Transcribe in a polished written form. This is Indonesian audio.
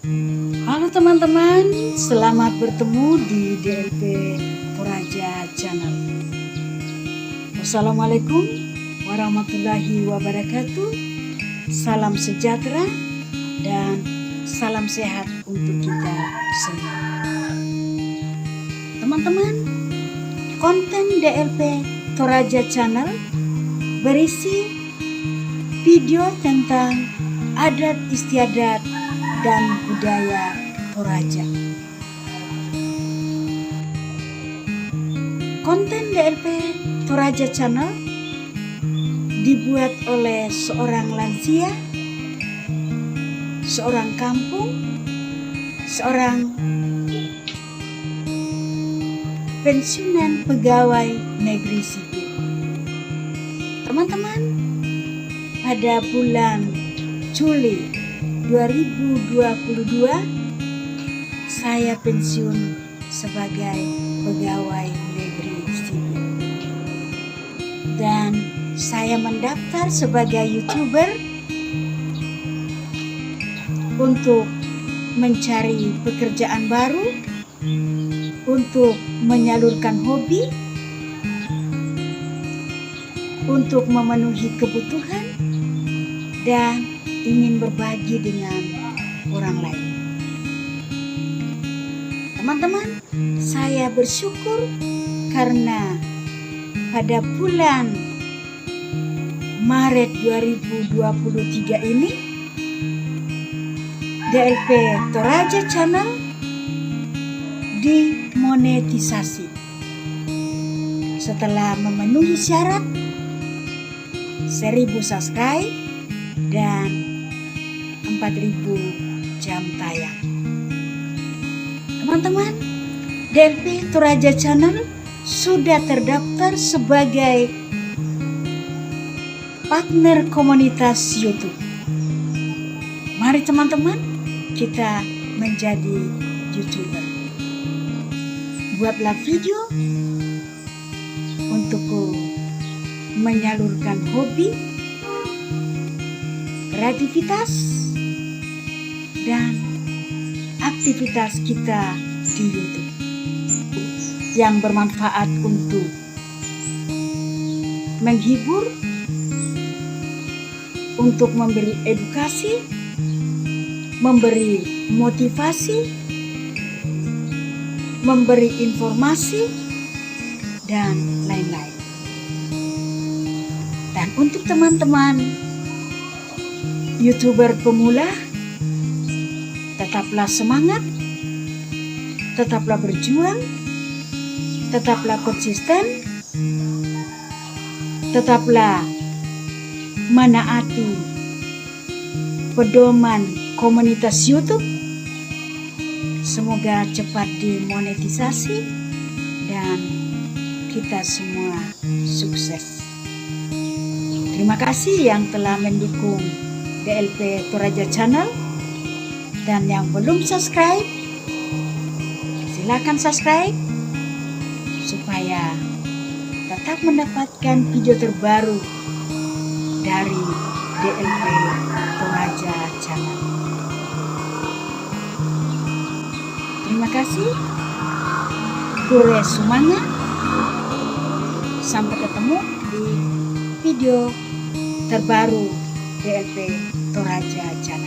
Halo teman-teman, selamat bertemu di DLP Toraja Channel. Wassalamualaikum warahmatullahi wabarakatuh. Salam sejahtera dan salam sehat untuk kita semua. Teman-teman, konten DLP Toraja Channel berisi video tentang adat istiadat dan budaya Toraja. Konten DLP Toraja Channel dibuat oleh seorang lansia, seorang kampung, seorang pensiunan pegawai negeri sipil. Teman-teman, pada bulan Juli 2022 saya pensiun sebagai pegawai negeri sipil dan saya mendaftar sebagai YouTuber untuk mencari pekerjaan baru, untuk menyalurkan hobi, untuk memenuhi kebutuhan dan ingin berbagi dengan orang lain. Teman-teman, saya bersyukur karena pada bulan Maret 2023 ini DLP Toraja Channel dimonetisasi setelah memenuhi syarat 1000 subscribe dan 4.000 jam tayang. Teman-teman, DLP Toraja Channel sudah terdaftar sebagai partner komunitas YouTube. Mari teman-teman, kita menjadi YouTuber. Buatlah video untuk menyalurkan hobi, kreativitas, dan aktivitas kita di YouTube yang bermanfaat untuk menghibur, untuk memberi edukasi, memberi motivasi, memberi informasi, dan lain-lain. Dan untuk teman-teman YouTuber pemula, tetaplah semangat, tetaplah berjuang, tetaplah konsisten, tetaplah menaati pedoman komunitas YouTube. Semoga cepat dimonetisasi dan kita semua sukses. Terima kasih yang telah mendukung DLP Toraja Channel, dan yang belum subscribe silakan subscribe supaya tetap mendapatkan video terbaru dari DLP Toraja Channel. Terima kasih. Kure Sumanga. Sampai ketemu di video terbaru DLP Toraja Channel.